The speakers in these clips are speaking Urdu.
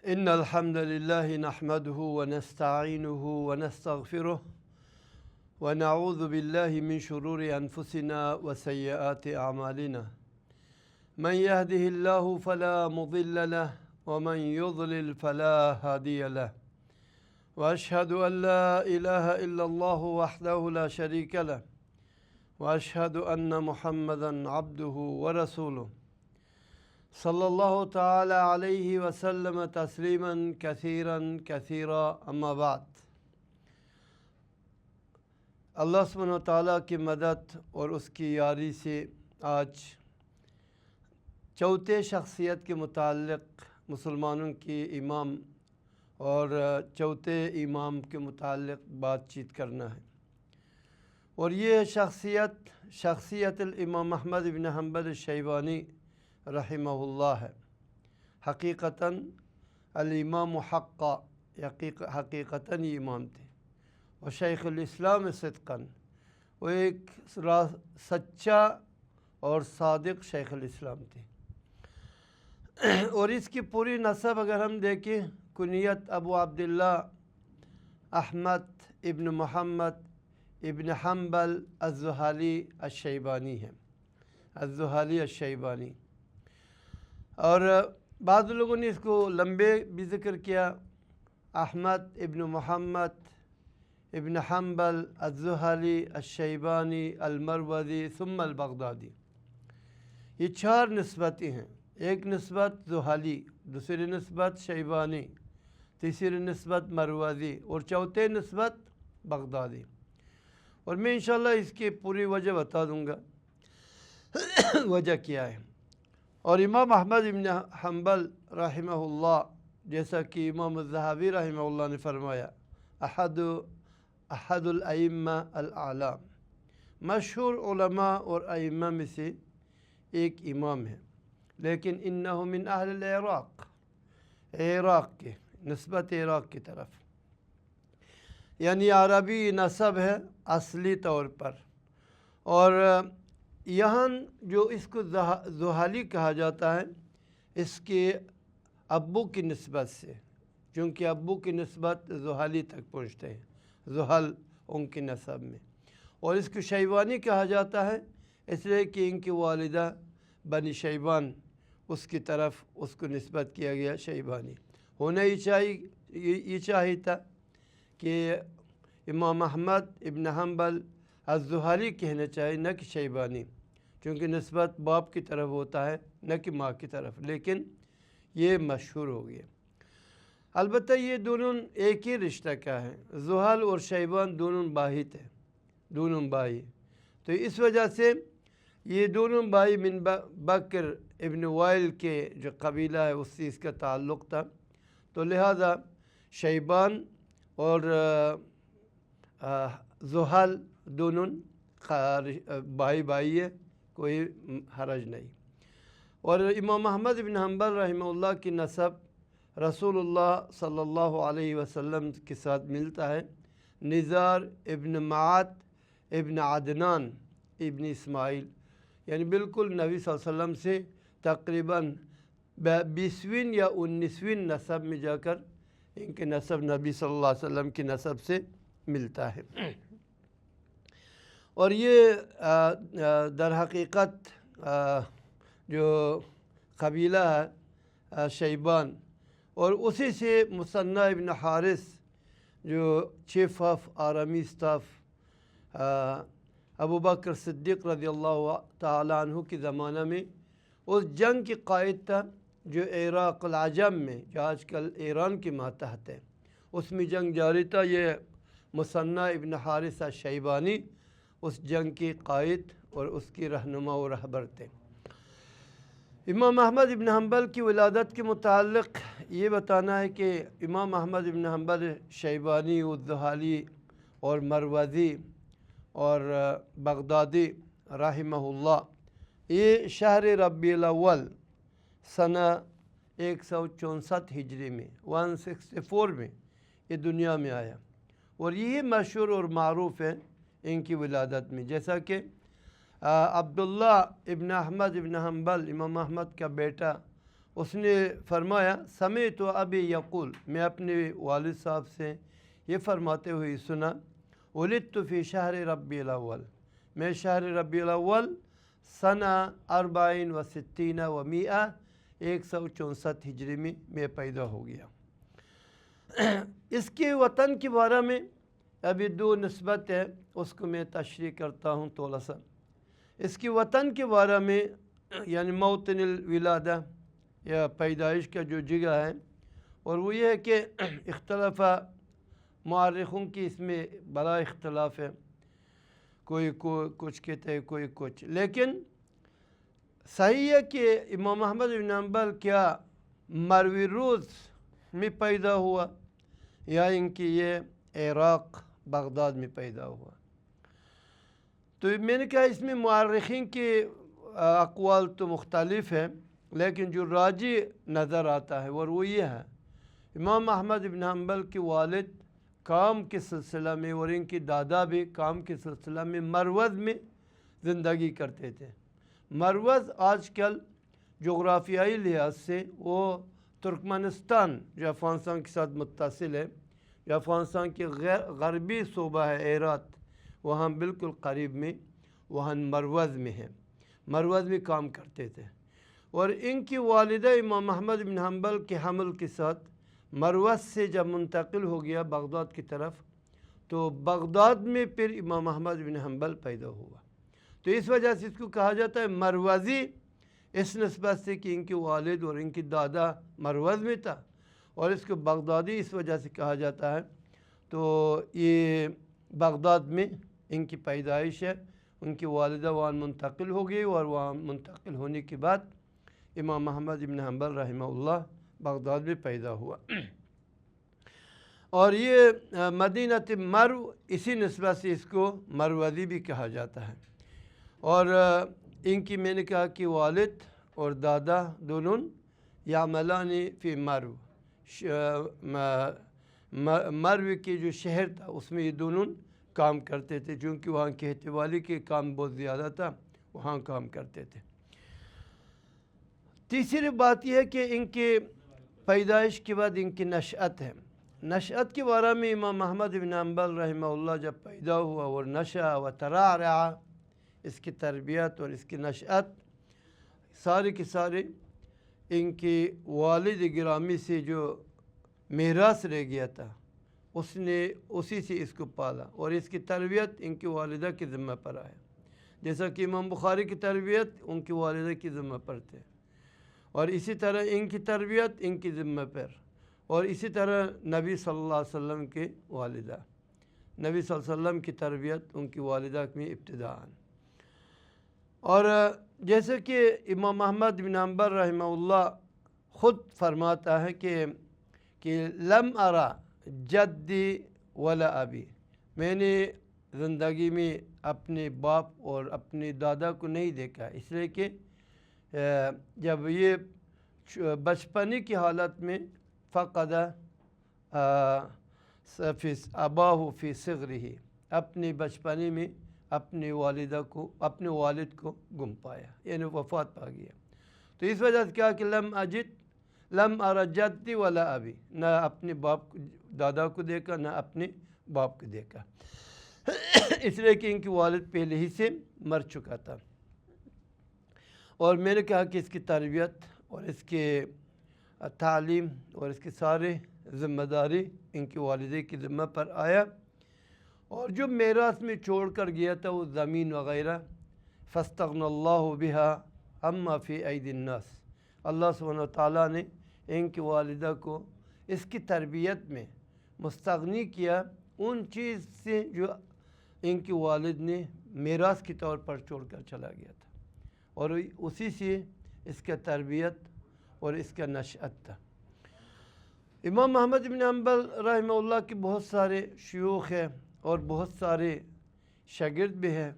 إن الحمد لله نحمده ونستعينه ونستغفره ونعوذ بالله من شرور أنفسنا وسيئات أعمالنا. من يهده الله فلا مضل له ومن يضلل فلا هادي له. وأشهد أن لا إله إلا الله وحده لا شريك له وأشهد أن محمدا عبده ورسوله صلی اللہ تعالی علیہ وسلم تسلیما کثیرا کثیرا اما بعد. اللہ سبحانہ تعالیٰ کی مدد اور اس کی یاری سے آج چوتھے شخصیت کے متعلق مسلمانوں کی امام اور چوتھے امام کے متعلق بات چیت کرنا ہے. اور یہ شخصیت الامام احمد بن حنبل الشیبانی رحمہ اللہ ہے. حقیقتاً الامام حقا، حقیقتاً یہ امام تھے اور شیخ الاسلام صدقاً، وہ ایک سچا اور صادق شیخ الاسلام تھے. اور اس کی پوری نسب اگر ہم دیکھیں، کنیت ابو عبداللہ احمد ابن محمد ابن حنبل الزحالی الشیبانی ہے. الزحالی الشیبانی. اور بعض لوگوں نے اس کو لمبے بھی ذکر کیا، احمد ابن محمد ابن حنبل الزحالی الشیبانی المروزی ثم البغدادی. یہ چار نسبتیں ہیں. ایک نسبت زحالی، دوسری نسبت شیبانی، تیسری نسبت مروزی اور چوتھے نسبت بغدادی. اور میں انشاءاللہ اس کی پوری وجہ بتا دوں گا وجہ کیا ہے. اور امام احمد ابن حنبل رحمہ اللہ، جیسا کہ امام الذہبی رحمہ اللہ نے فرمایا، احد الائمہ الاعلام، مشہور علماء اور ائمہ میں سے ایک امام ہے. لیکن انہ من اہل العراق، عراق کے، نسبت عراق کی طرف، یعنی عربی نسب ہے اصلی طور پر. اور یہاں جو اس کو زحالی کہا جاتا ہے، اس کے ابو کی نسبت سے، چونکہ ابو کی نسبت زحالی تک پہنچتے ہیں، زحل ان کی نسب میں. اور اس کو شیبانی کہا جاتا ہے اس لیے کہ ان کی والدہ بنی شیبان، اس کی طرف اس کو نسبت کیا گیا شیبانی. ہونا ہی چاہیے تھا کہ امام احمد ابن حنبل الزحالی کہنا چاہیے، نہ کہ شیبانی، چونکہ نسبت باپ کی طرف ہوتا ہے نہ کہ ماں کی طرف. لیکن یہ مشہور ہو گیا. البتہ یہ دونوں ایک ہی رشتہ کا ہے. زحل اور شیبان دونوں بھائی تھے، دونوں بھائی. تو اس وجہ سے یہ دونوں بھائی من بکر ابن وائل کے جو قبیلہ ہے اس سے اس کا تعلق تھا. تو لہذا شیبان اور زحل دونوں بھائی ہے، کوئی حرج نہیں. اور امام احمد بن حنبل رحمہ اللہ کی نسب رسول اللہ صلی اللہ علیہ وسلم کے ساتھ ملتا ہے. نزار ابن معد ابن عدنان ابن اسماعیل، یعنی بالکل نبی صلی اللہ علیہ وسلم سے تقریباً 20ویں یا 19ویں نسب میں جا کر ان کے نسب نبی صلی اللہ علیہ وسلم کی نسب سے ملتا ہے. اور یہ در حقیقت جو قبیلہ ہے شیبان، اور اسی سے مثنی ابن حارث جو چیف آف آرمی اسٹاف ابو بکر صدیق رضی اللہ تعالیٰ عنہ کی زمانہ میں اس جنگ کی قائد تھا جو عراق العجم میں، جو آج کل ایران کے ماتحت ہے، اس میں جنگ جاری تھا. یہ مثنی ابن حارث شیبانی اس جنگ کی قائد اور اس کی رہنما و رہبر تھے. امام احمد ابن حنبل کی ولادت کے متعلق یہ بتانا ہے کہ امام احمد ابن حنبل شیبانی والزحالی اور مروزی اور بغدادی رحمہ اللہ، یہ شہر ربیع الاول سنہ 164 ہجری میں 164 میں یہ دنیا میں آیا. اور یہی مشہور اور معروف ہے ان کی ولادت میں. جیسا کہ عبداللہ ابن احمد ابن حنبل، امام احمد کا بیٹا اس نے فرمایا سمیعت ابی یقول، میں اپنے والد صاحب سے یہ فرماتے ہوئے سنا، ولدت فی شہر ربیع الاول، میں شہر ربیع الاول سنہ 64 و 100 164 ہجری میں پیدا ہو گیا۔ اس کے وطن کے بارے میں ابھی دو نسبت ہے، اس کو میں تشریح کرتا ہوں تھوڑا سا۔ اس کے وطن کے بارے میں یعنی موطن الولادہ یا پیدائش کا جو جگہ ہے، اور وہ یہ ہے کہ اختلاف مورخوں کی اس میں بڑا اختلاف ہے، کوئی کچھ کہتے ہیں کوئی کچھ، لیکن صحیح ہے کہ امام احمد بن حنبل کیا مروی روز میں پیدا ہوا یا ان کی یہ عراق بغداد میں پیدا ہوا۔ تو میں نے کہا اس میں مورخین کے اقوال تو مختلف ہیں، لیکن جو راجی نظر آتا ہے اور وہ یہ ہے، امام احمد بن حنبل کے والد کام کے سلسلہ میں اور ان کی دادا بھی کام کے سلسلہ میں مروز میں زندگی کرتے تھے۔ مروز آج کل جغرافیائی لحاظ سے وہ ترکمانستان جو افغانستان کے ساتھ متصل ہے، جو افغانستان کے غربی صوبہ ہے ہیرات، وہاں بالکل قریب میں وہاں مروز میں ہے، مروز میں کام کرتے تھے۔ اور ان کی والدہ امام احمد بن حنبل کے حمل کے ساتھ مروز سے جب منتقل ہو گیا بغداد کی طرف، تو بغداد میں پھر امام احمد بن حنبل پیدا ہوا۔ تو اس وجہ سے اس کو کہا جاتا ہے مروزی، اس نسبت سے کہ ان کے والد اور ان کی دادا مروز میں تھا، اور اس کو بغدادی اس وجہ سے کہا جاتا ہے۔ تو یہ بغداد میں ان کی پیدائش ہے، ان کی والدہ وہاں منتقل ہو گئی، اور وہاں منتقل ہونے کے بعد امام احمد بن حنبل رحمہ اللہ بغداد میں پیدا ہوا۔ اور یہ مدینہ مرو اسی نسبت سے اس کو مروزی بھی کہا جاتا ہے۔ اور ان کی میں نے کہا کہ والد اور دادا دونوں یعملان فی مرو، مرو کی جو شہر تھا اس میں یہ دونوں کام کرتے تھے، چونکہ وہاں کھیتی باڑی کے کام بہت زیادہ تھا، وہاں کام کرتے تھے۔ تیسری بات یہ ہے کہ ان کے پیدائش کے بعد ان کی نشأت ہے۔ نشأت کے بارے میں امام احمد بن حنبل رحمہ اللہ جب پیدا ہوا اور نشأ و ترعرع، اس کی تربیت اور اس کی نشأت سارے کے سارے ان کے والد گرامی سے جو میراث رہ گیا تھا، اس نے اسی سے اس کو پالا، اور اس کی تربیت ان کی والدہ کے ذمہ پر آیا، جیسا کہ امام بخاری کی تربیت ان کی والدہ کی ذمہ پر تھے، اور اسی طرح ان کی تربیت ان کی ذمہ پر، اور اسی طرح نبی صلی اللہ علیہ وسلم کے والدہ، نبی صلی اللہ علیہ وسلم کی تربیت ان کی والدہ میں ابتداءً۔ اور جیسے کہ امام احمد بن حنبل رحمہ اللہ خود فرماتا ہے کہ لم ارا جدی ولا ابی، میں نے زندگی میں اپنے باپ اور اپنے دادا کو نہیں دیکھا، اس لیے کہ جب یہ بچپنے کی حالت میں فقد اباہ فی صغرہ، اپنے بچپنے میں اپنے والد کو گم پایا، یعنی وفات پا گیا۔ تو اس وجہ سے کہا کہ لم ارى جدی ولا ابی، نہ اپنے دادا کو دیکھا نہ اپنے باپ کو دیکھا، اس لیے کہ ان کی والد پہلے ہی سے مر چکا تھا۔ اور میں نے کہا کہ اس کی تربیت اور اس کے تعلیم اور اس کی سارے ذمہ داری ان کی والدہ کی ذمہ پر آیا، اور جو میراث میں چھوڑ کر گیا تھا وہ زمین وغیرہ، فاستغنى اللہ بها عما فی ایدی الناس، اللہ سبحانہ وتعالیٰ نے ان کی والدہ کو اس کی تربیت میں مستغنی کیا ان چیز سے جو ان کی والد نے میراث کے طور پر چھوڑ کر چلا گیا تھا، اور اسی سے اس کا تربیت اور اس کا نشأت تھا۔ امام احمد بن حنبل رحمہ اللہ کے بہت سارے شیوخ ہیں اور بہت سارے شاگرد بھی ہیں،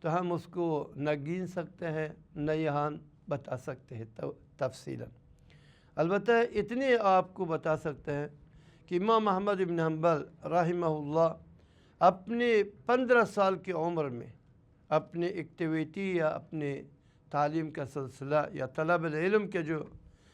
تو ہم اس کو نہ گن سکتے ہیں نہ یہاں بتا سکتے ہیں تفصیلاً۔ البتہ اتنے آپ کو بتا سکتے ہیں کہ امام احمد بن حنبل رحمہ اللہ اپنے 15 سال کی عمر میں اپنے ایکٹیویٹی یا اپنے تعلیم کا سلسلہ یا طلب العلم کا جو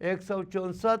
164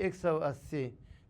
180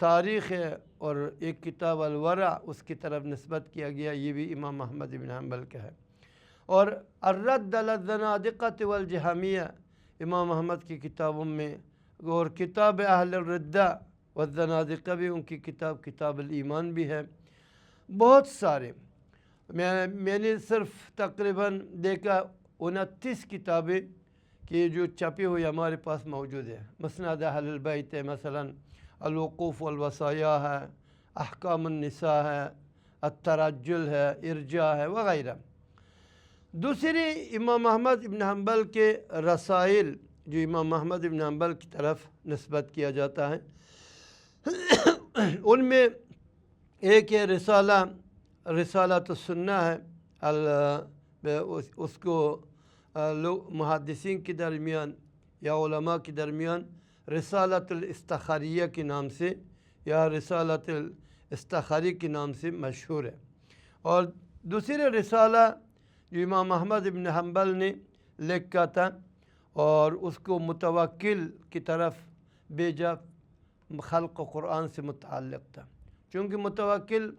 تاریخ ہے اور ایک کتاب الورع اس کی طرف نسبت کیا گیا، یہ بھی امام احمد بن حنبل کا ہے۔ اور الرد علی الزنادقۃ والجہمیہ امام احمد کی کتابوں میں، اور کتاب اہل الردہ والزنادقہ بھی ان کی کتاب الایمان بھی ہے۔ بہت سارے میں نے صرف تقریباً دیکھا 29 کتابیں کہ جو چھپی ہوئی ہمارے پاس موجود ہے۔ مسند اہل البیت ہے، مثلا الوقوف والوصایا ہے، احکام النساء ہے، الترجل ہے، ارجاء ہے وغیرہ۔ دوسری امام احمد بن حنبل کے رسائل جو امام احمد بن حنبل کی طرف نسبت کیا جاتا ہے، ان میں ایک ہے رسالۃ السنہ ہے، اس کو محدثین کے درمیان یا علماء کے درمیان رسالۃ الاستخاریہ کے نام سے یا رسالۃ الاستخاری کے نام سے مشہور ہے۔ اور دوسری رسالہ جو امام احمد بن حنبل نے لکھا تھا اور اس کو متوکل کی طرف بھیجا، خلق قرآن سے متعلق تھا، چونکہ متوکل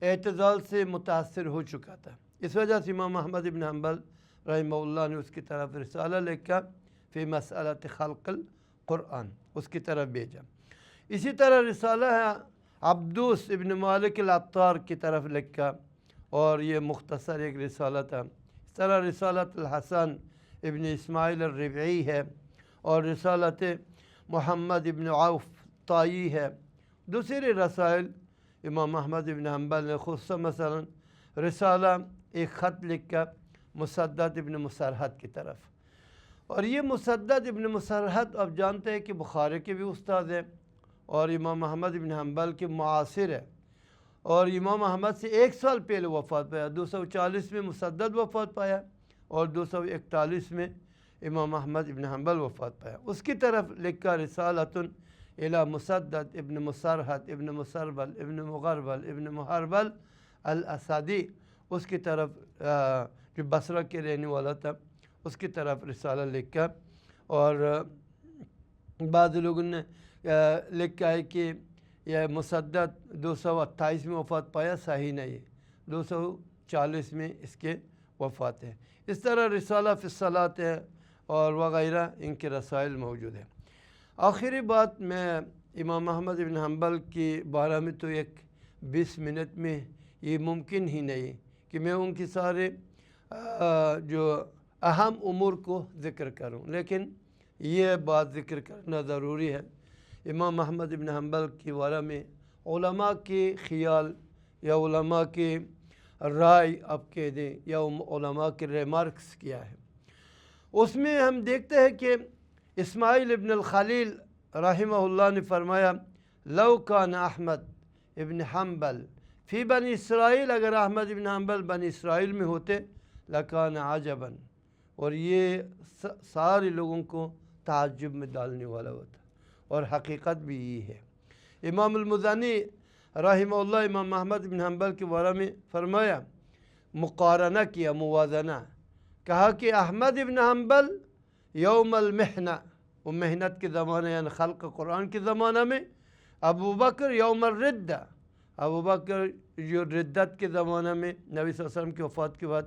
اعتزال سے متاثر ہو چکا تھا، اس وجہ سے امام احمد بن حنبل رحمہ اللہ نے اس کی طرف رسالہ لکھا فی مسئلۃ خلق القرآن، اس کی طرف بھیجا۔ اسی طرح رسالہ ہے عبدوس ابن مالک العطار کی طرف لکھا، اور یہ مختصر ایک رسالہ تھا۔ اس طرح رسالۃ الحسن ابن اسماعیل الربعی ہے، اور رسالت محمد ابن عوف طائی ہے۔ دوسری رسائل امام احمد بن حنبل نے خصوصاً مثلا رسالہ ایک خط لکھا مسدد ابن مسرحد کی طرف، اور یہ مسدد ابن مسرحد آپ جانتے ہیں کہ بخاری کے بھی استاد ہیں اور امام احمد بن حنبل کے معاصر ہے، اور امام احمد سے 1 سال پہلے وفات پایا، 240 میں مسدد وفات پایا اور 241 میں امام احمد بن حنبل وفات پایا۔ اس کی طرف لکھا رسالۃ الی مسدد ابن مسرحد ابن مسربل ابن مغربل ابن محربل الاسدی، اس کی طرف جو بصرہ کے رہنے والا تھا، اس کی طرف رسالہ لکھا۔ اور بعض لوگوں نے لکھا ہے کہ یہ مسدد 228 میں وفات پایا، صحیح نہیں ہے، 240 میں اس کے وفات ہے۔ اس طرح رسالہ فی الصلاۃ ہے اور وغیرہ ان کے رسائل موجود ہیں۔ آخری بات، میں امام احمد بن حنبل کے بارے میں تو 20 منٹ میں یہ ممکن ہی نہیں کہ میں ان کی سارے جو اہم امور کو ذکر کروں، لیکن یہ بات ذکر کرنا ضروری ہے۔ امام احمد بن حنبل کے بارے میں علماء کے خیال یا علماء کے رائے آپ کہہ دیں یا علماء کے ریمارکس کیا ہے، اس میں ہم دیکھتے ہیں کہ اسماعیل ابن الخلیل رحمہ اللہ نے فرمایا لو کان احمد ابن حنبل فی بنی اسرائیل، اگر احمد ابن حنبل بنی اسرائیل میں ہوتے لکان عجبا، اور یہ سارے لوگوں کو تعجب میں ڈالنے والا ہوتا، اور حقیقت بھی یہ ہے۔ امام المزنی رحمہ اللہ امام احمد بن حنبل کے بارے میں فرمایا، مقارنہ کیا، موازنہ، کہا کہ احمد بن حنبل یوم المحنہ، وہ محنت کے زمانے یعنی خلق قرآن کے زمانہ میں، ابو بکر یوم الردہ، ابو بکر جو ردت کے زمانہ میں نبی صلی اللہ علیہ وسلم کی وفات کے بعد،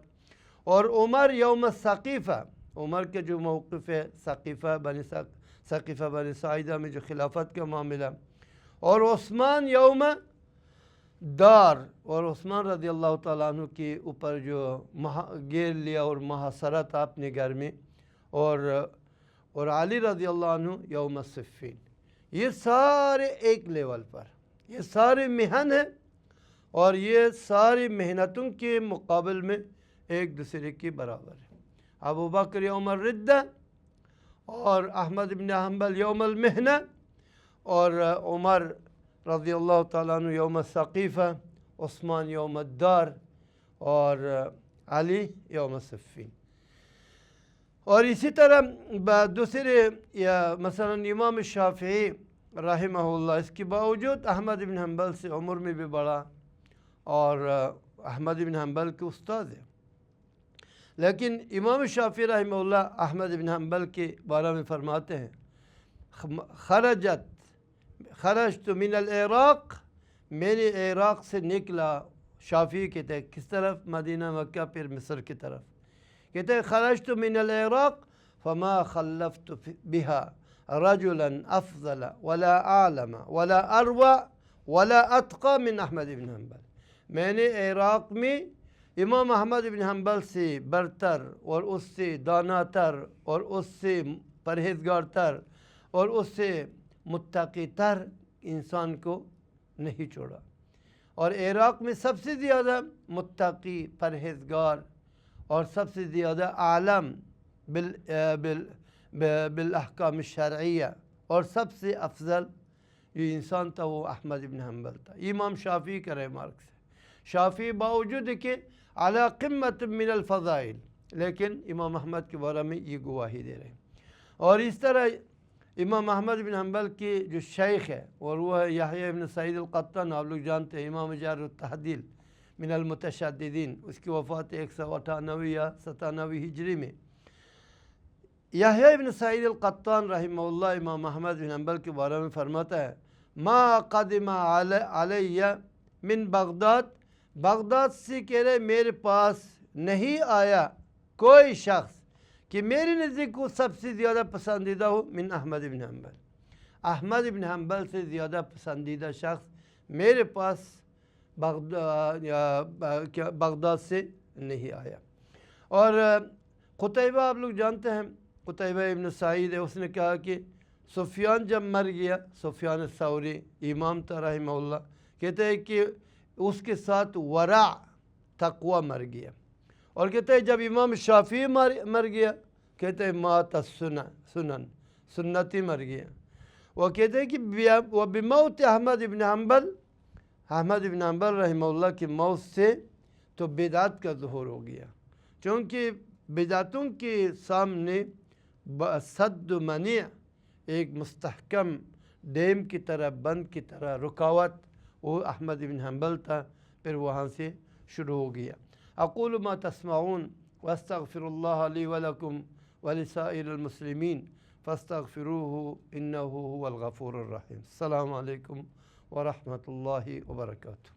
اور عمر یوم الثقیفہ، عمر کے جو موقف ہے ثقیفہ بنی ساعدہ میں جو خلافت کا معاملہ، اور عثمان یوم دار، اور عثمان رضی اللہ تعالیٰ عنہ کے اوپر جو گھیر لیا اور محاصرہ تھا اپنے گھر میں، اور علی رضی اللہ عنہ یوم صفین۔ یہ سارے ایک لیول پر، یہ سارے محن ہیں، اور یہ ساری محنتوں کے مقابل میں ایک دوسرے کے برابر ہے۔ ابو بکر یوم الردہ اور احمد بن حنبل یوم المحنہ، اور عمر رضی اللہ تعالیٰ عنہ یوم الثقیفہ، عثمان یوم الدار، اور علی یوم صفین۔ اور اسی طرح دوسرے یا مثلا امام شافعی رحمہ اللہ، اس کے باوجود احمد بن حنبل سے عمر میں بھی بڑا اور احمد بن حنبل کے استاد ہے، لیکن امام شافعی رحمہ اللہ احمد بن حنبل کے بارے میں فرماتے ہیں خرجت خرجت من العراق، میں نے عراق سے نکلا. شافعی کہتے ہیں کس طرف؟ مدینہ مکہ پھر مصر کی طرف. کہتے ہیں خرجت من العراق فما خلفت بها رجلا افضل ولا اعلم ولا اروع ولا اتقى من احمد بن حنبل. میں نے عراق میں امام احمد بن حنبل سے برتر اور اس سے دانا تر اور اس سے پرہیزگار تر اور اس سے متقی تر انسان کو نہیں چھوڑا. اور عراق میں سب سے زیادہ متقی، پرہیزگار اور سب سے زیادہ عالم بالاحکام الشرعیہ اور سب سے افضل یہ انسان تھا وہ احمد بن حنبل تھا. امام شافعی کا ریمارکس ہے. شافعی باوجود کہ علی قمت من الفضائل، لیکن امام احمد کے بارے میں یہ گواہی دے رہے ہیں. اور اس طرح امام احمد بن حنبل کی جو شیخ ہے اور وہ ہے یحییٰ ابن سعید القطان، آپ لوگ جانتے ہیں امام جارح التعدیل من المتشددین. اس کی وفات 198 یا 97 ہجری میں. یحییٰ ابن سعید القطان رحمہ اللہ امام احمد بن حنبل کے بارے میں فرماتا ہے ما قدم علیہ من بغداد، بغداد سے کہہ رہے میرے پاس نہیں آیا کوئی شخص کہ میرے نزدیک کو سب سے زیادہ پسندیدہ ہو من احمد بن حنبل. احمد بن حنبل سے زیادہ پسندیدہ شخص میرے پاس بغداد سے نہیں آیا. اور قتیبہ آپ لوگ جانتے ہیں، قتیبہ ابن سعید ہے، اس نے کہا کہ سفیان جب مر گیا، سفیان الثوری امام تھا رحمہ اللہ، کہتے ہیں کہ اس کے ساتھ ورع تقوی مر گیا. اور کہتے ہیں جب امام شافعی مر گیا، کہتے ہیں مات سنتی مر گیا. وہ کہتے ہیں کہ بموت احمد بن حنبل، احمد بن حنبل رحمہ اللہ کی موت سے تو بدعت کا ظہور ہو گیا، چونکہ بدعتوں کے سامنے صد و منع ایک مستحکم ڈیم کی طرح، بند کی طرح رکاوٹ وہ احمد بن حنبل تھا. پھر وہاں سے شروع ہو گیا. اقول ما تسمعون واستغفر اللہ لی ولکم ولسائر المسلمین فاستغفروه انه هو الغفور الرحیم. السلام علیکم ورحمۃ اللہ وبرکاتہ.